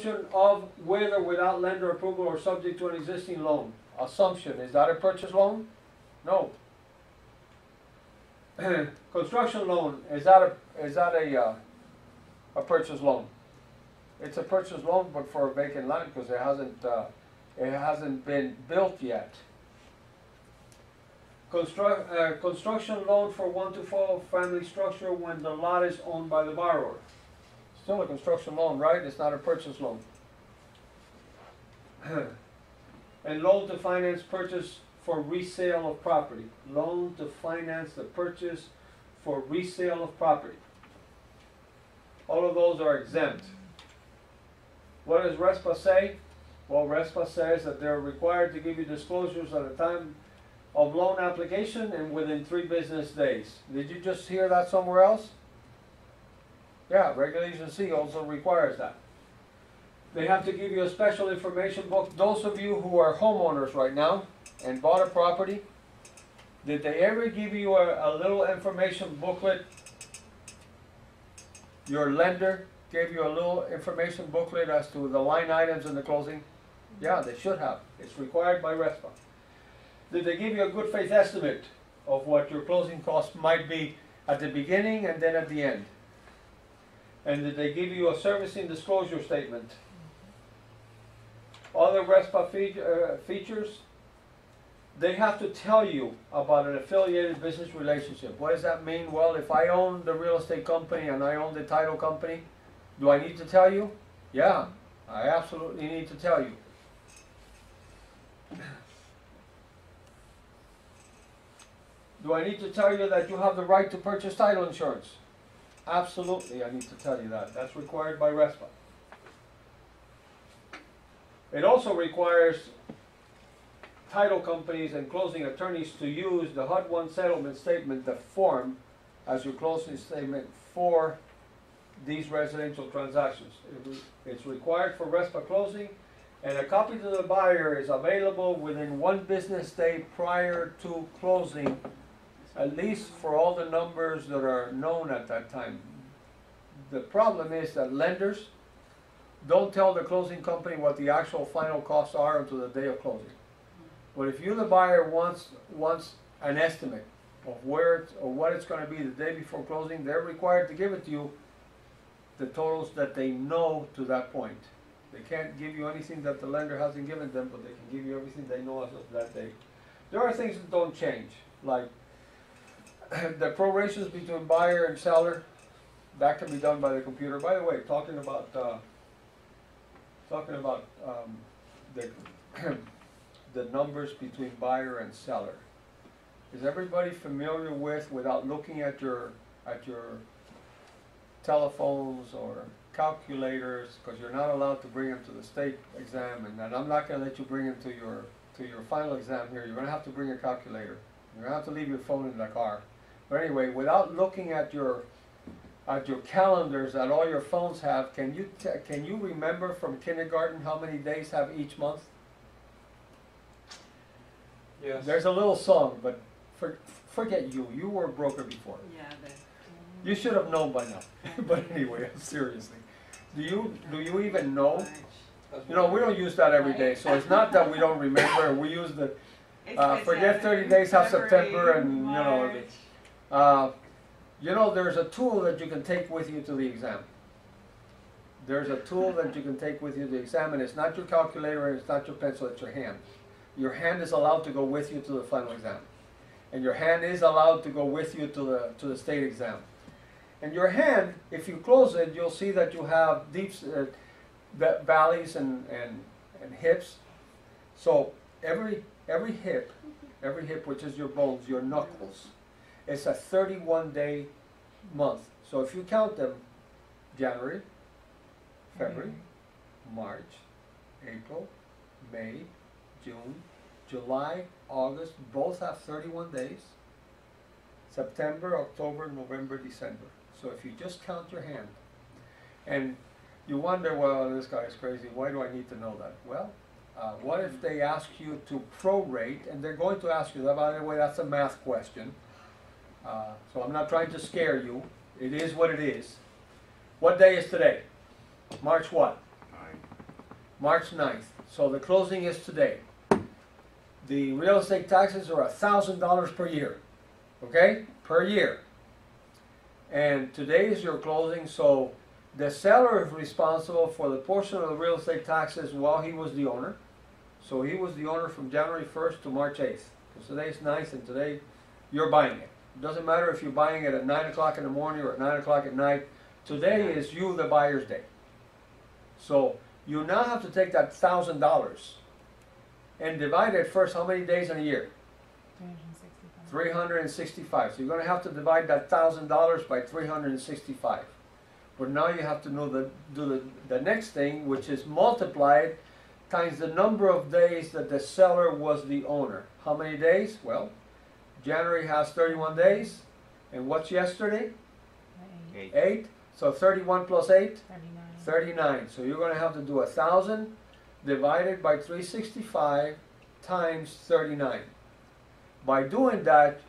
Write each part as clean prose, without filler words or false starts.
assumption of, with or without lender approval or subject to an existing loan. Assumption, is that a purchase loan? No. Construction loan, is that a purchase loan? It's a purchase loan, but for a vacant land because it hasn't been built yet. Construction loan for 1 to 4 family structure when the lot is owned by the borrower. Still a construction loan, right? It's not a purchase loan. And loan to finance purchase for resale of property. Loan to finance the purchase for resale of property. All of those are exempt. What does RESPA say? Well, RESPA says that they're required to give you disclosures at the time of loan application and within 3 business days. Did you just hear that somewhere else? Yeah, Regulation C also requires that. They have to give you a special information book. Those of you who are homeowners right now and bought a property, did they ever give you a little information booklet? Your lender gave you a little information booklet as to the line items in the closing? Yeah, they should have. It's required by RESPA. Did they give you a good faith estimate of what your closing costs might be at the beginning and then at the end? And did they give you a servicing disclosure statement? Other RESPA features, they have to tell you about an affiliated business relationship. What does that mean? Well, if I own the real estate company and I own the title company, do I need to tell you? Yeah, I absolutely need to tell you. Do I need to tell you that you have the right to purchase title insurance? Absolutely, I need to tell you that. That's required by RESPA. It also requires title companies and closing attorneys to use the HUD-1 settlement statement, the form, as your closing statement for these residential transactions. It's required for RESPA closing, and a copy to the buyer is available within 1 business day prior to closing, at least for all the numbers that are known at that time. The problem is that lenders don't tell the closing company what the actual final costs are until the day of closing. But if you, the buyer, wants an estimate of where or what it's going to be the day before closing, they're required to give it to you, the totals that they know to that point. They can't give you anything that the lender hasn't given them, but they can give you everything they know as of that day. There are things that don't change, like the prorations between buyer and seller. That can be done by the computer. By the way, talking about the numbers between buyer and seller. Is everybody familiar with, without looking at your telephones or calculators, because you're not allowed to bring them to the state exam, and I'm not going to let you bring them to your final exam here. You're going to have to bring a calculator. You're going to have to leave your phone in the car. But anyway, without looking at your calendars that all your phones have, can you remember from kindergarten how many days have each month? Yes. There's a little song, but forget you. You were a broker before. Yeah, but you should have known by now. But anyway, seriously, do you even know? You know, we don't use that every day, so it's not that we don't remember. We use the forget 30 days, have September, and you know, there's a tool that you can take with you to the exam. There's a tool that you can take with you to the exam, and it's not your calculator and it's not your pencil, it's your hand. Your hand is allowed to go with you to the final exam. And your hand is allowed to go with you to the state exam. And your hand, if you close it, you'll see that you have deep valleys and hips. So every hip, which is your bones, your knuckles, it's a 31-day month. So if you count them, January, February, March, April, May, June, July, August, both have 31 days. September, October, November, December. So if you just count your hand, and you wonder, well, this guy is crazy, why do I need to know that? Well, what if they ask you to prorate, and they're going to ask you that, by the way, that's a math question. So I'm not trying to scare you. It is what it is. What day is today? March what? March 9th. So the closing is today. The real estate taxes are $1,000 per year, okay? Per year. And today is your closing, so the seller is responsible for the portion of the real estate taxes while he was the owner. So he was the owner from January 1st to March 8th. Because today's 9th and today you're buying it. It doesn't matter if you're buying it at 9 o'clock in the morning or at 9 o'clock at night. Today is you, the buyer's day. So you now have to take that $1,000 and divide it first how many days in a year? 365. 365. So you're going to have to divide that $1,000 by 365. But now you have to do the next thing, which is multiplied times the number of days that the seller was the owner. How many days? Well, January has 31 days. And what's yesterday? 8. So 31 plus 8? 39. So you're going to have to do 1,000 divided by 365 times 39. By doing that,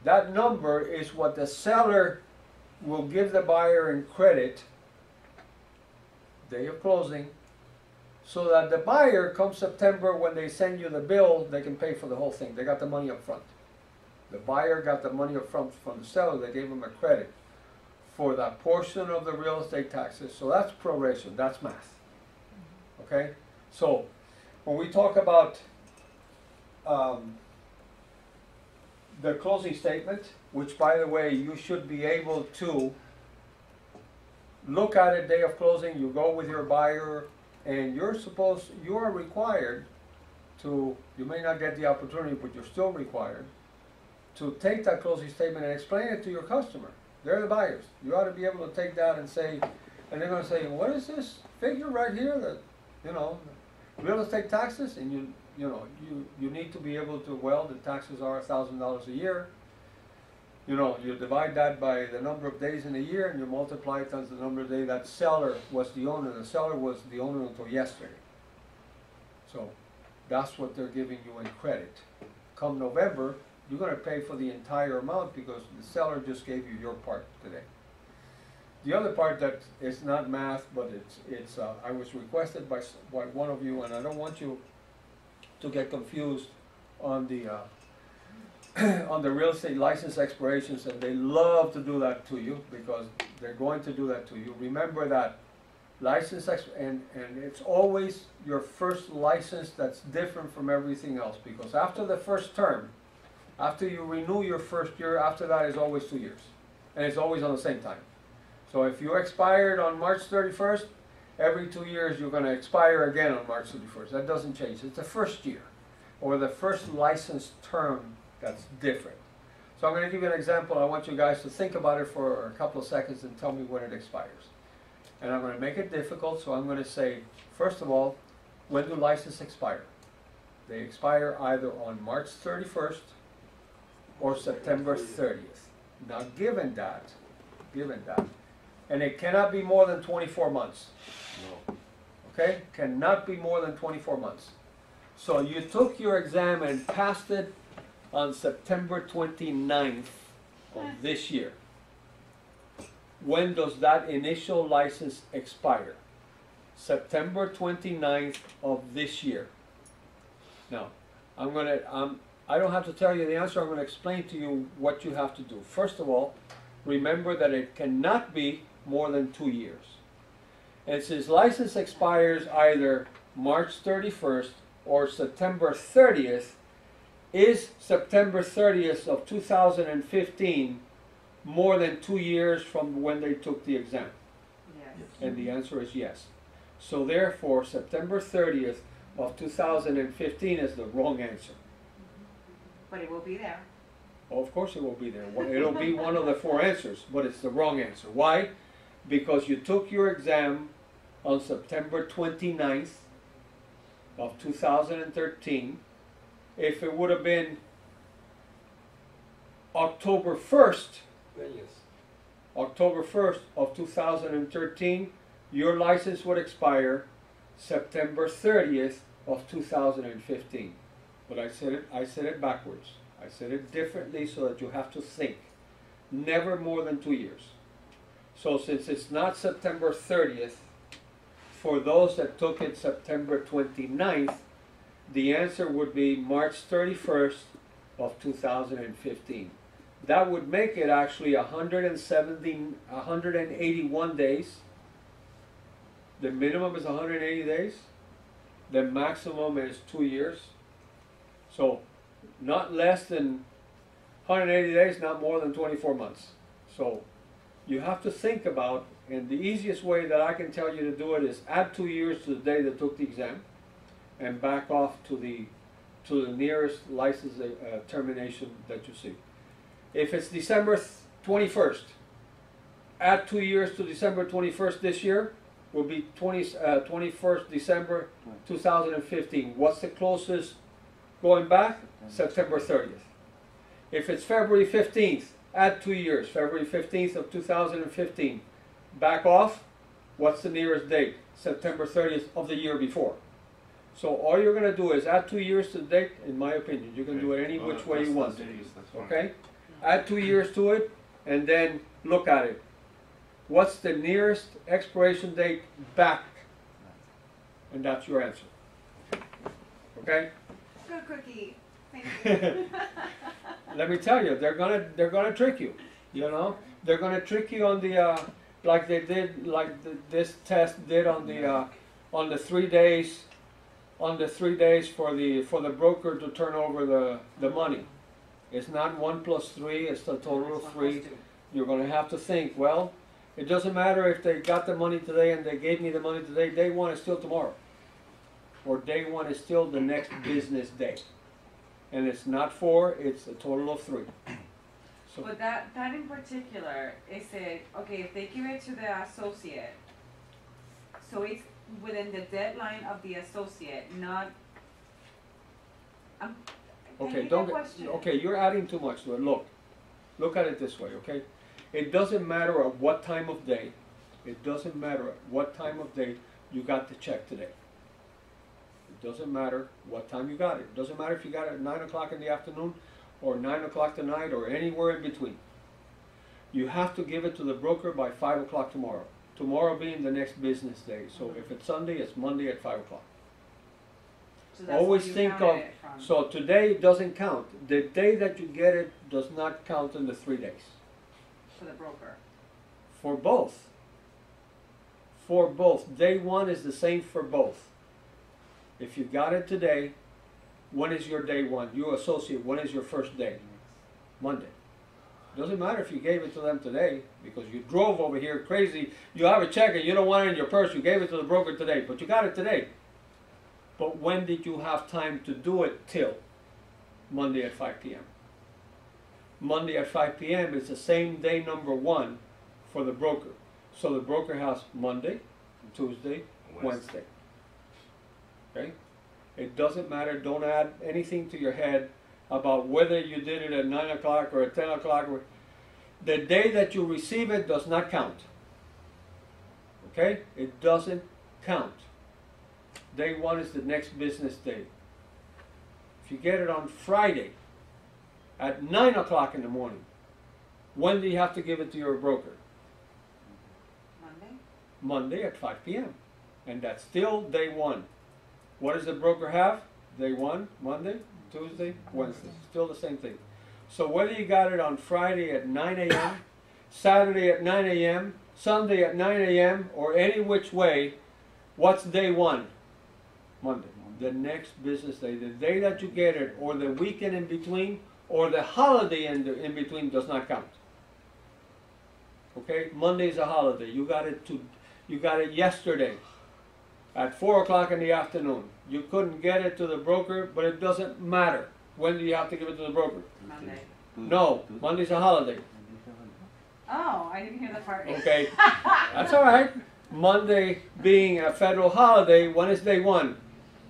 that number is what the seller will give the buyer in credit, day of closing, so that the buyer, come September, when they send you the bill, they can pay for the whole thing. They got the money up front. The buyer got the money up front from the seller. They gave him a credit for that portion of the real estate taxes. So that's proration, that's math. Okay? So when we talk about the closing statement, which by the way you should be able to look at it day of closing, you go with your buyer and you are required to, you may not get the opportunity but you're still required to take that closing statement and explain it to your customer. They're the buyers. You ought to be able to take that and say, and they're going to say, what is this figure right here that, you know, real estate taxes? And you need to be able to, well, the taxes are $1,000 a year. You know, you divide that by the number of days in a year and you multiply it times the number of days that seller was the owner. The seller was the owner until yesterday. So that's what they're giving you in credit. Come November, you're going to pay for the entire amount because the seller just gave you your part today. The other part that is not math, but it's I was requested by one of you, and I don't want you to get confused on the on the real estate license expirations, and they love to do that to you because they're going to do that to you. Remember that license and it's always your first license that's different from everything else, because after the first term, after you renew your first year, after that is always 2 years, and it's always on the same time. So if you expired on March 31st, every 2 years you're going to expire again on March 31st. That doesn't change. It's the first year or the first license term that's different. So I'm going to give you an example. I want you guys to think about it for a couple of seconds and tell me when it expires. And I'm going to make it difficult, so I'm going to say, first of all, when do licenses expire? They expire either on March 31st or September 30th. Now given that, and it cannot be more than 24 months. No. Okay? Cannot be more than 24 months. So you took your exam and passed it on September 29th of this year. When does that initial license expire? September 29th of this year. Now, I don't have to tell you the answer. I'm going to explain to you what you have to do. First of all, remember that it cannot be more than 2 years. And since license expires either March 31st or September 30th, is September 30th of 2015 more than 2 years from when they took the exam? Yes. And the answer is yes. So therefore, September 30th of 2015 is the wrong answer. But it will be there. Well, of course it will be there. It'll be one of the 4 answers, but it's the wrong answer. Why? Because you took your exam on September 29th of 2013. If it would have been October 1st, Then yes. October 1st of 2013, your license would expire September 30th of 2015. But I said it backwards. I said it differently so that you have to think. Never more than 2 years. So since it's not September 30th, for those that took it September 29th, the answer would be March 31st of 2015. That would make it actually 181 days. The minimum is 180 days. The maximum is 2 years. So not less than 180 days, not more than 24 months. So you have to think about, and the easiest way that I can tell you to do it is add 2 years to the day that took the exam and back off to the nearest license termination that you see. If it's December 21st, add 2 years to December 21st this year, will be 21st December 2015. What's the closest going back? September 30th. If it's February 15th, add 2 years, February 15th of 2015. Back off, what's the nearest date? September 30th of the year before. So all you're going to do is add 2 years to the date, in my opinion. You can do it any which way you want. Okay? Add 2 years to it, and then look at it. What's the nearest expiration date back? And that's your answer. Okay? Good cookie. Thank you. Let me tell you, they're gonna trick you. You know, they're gonna trick you on the like they did, this test did on the 3 days, for the broker to turn over the money. It's not 1 plus 3; it's a total of 3. You're gonna have to think. Well, it doesn't matter if they got the money today and they gave me the money today. Day one is still tomorrow, or day one is still the next business day. And it's not 4; it's a total of 3. So, But that in particular, it said, okay, if they give it to the associate, so it's within the deadline of the associate, not. okay, you're adding too much to it. Look at it this way, okay? It doesn't matter at what time of day. It doesn't matter at what time of day you got the check today. It doesn't matter what time you got it. It doesn't matter if you got it at 9 o'clock in the afternoon or 9 o'clock tonight or anywhere in between. You have to give it to the broker by 5 o'clock tomorrow. Tomorrow being the next business day. So if it's Sunday, it's Monday at 5 o'clock. So that's Always what you think counted of, it from. so today doesn't count. The day that you get it does not count in the 3 days. For the broker. For both. For both. Day one is the same for both. If you got it today, when is your day one? You associate, when is your first day? Monday. Doesn't matter if you gave it to them today, because you drove over here crazy. You have a check and you don't want it in your purse. You gave it to the broker today, but you got it today. But when did you have time to do it till? Monday at 5 p.m. Monday at 5 p.m. is the same day number one for the broker. So the broker has Monday, Tuesday, Wednesday. Okay? It doesn't matter. Don't add anything to your head about whether you did it at 9 o'clock or at 10 o'clock. The day that you receive it does not count. Okay? It doesn't count. Day one is the next business day. If you get it on Friday at 9 o'clock in the morning, when do you have to give it to your broker? Monday? Monday at 5 p.m. And that's still day one. What does the broker have? Day one, Monday, Tuesday, Wednesday. Still the same thing. So whether you got it on Friday at 9 a.m., Saturday at 9 a.m., Sunday at 9 a.m., or any which way, what's day one? Monday. The next business day. The day that you get it, or the weekend in between, or the holiday in between does not count. Okay? Monday is a holiday. You got it yesterday at 4 o'clock in the afternoon. You couldn't get it to the broker, but it doesn't matter. When do you have to give it to the broker? Monday. No, Monday's a holiday. Oh, I didn't hear that part. Okay, that's all right. Monday being a federal holiday, when is day one?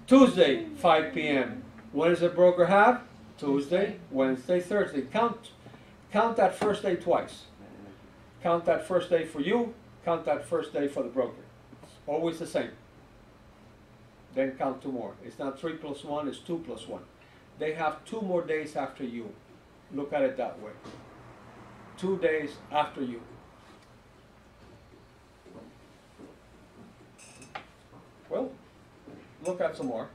Tuesday, 5 p.m. When does the broker have? Tuesday, Wednesday, Thursday. Count that first day twice. Count that first day for you, count that first day for the broker. It's always the same. Then count 2 more. It's not 3 plus 1, it's 2 plus 1. They have 2 more days after you. Look at it that way. 2 days after you. look at some more.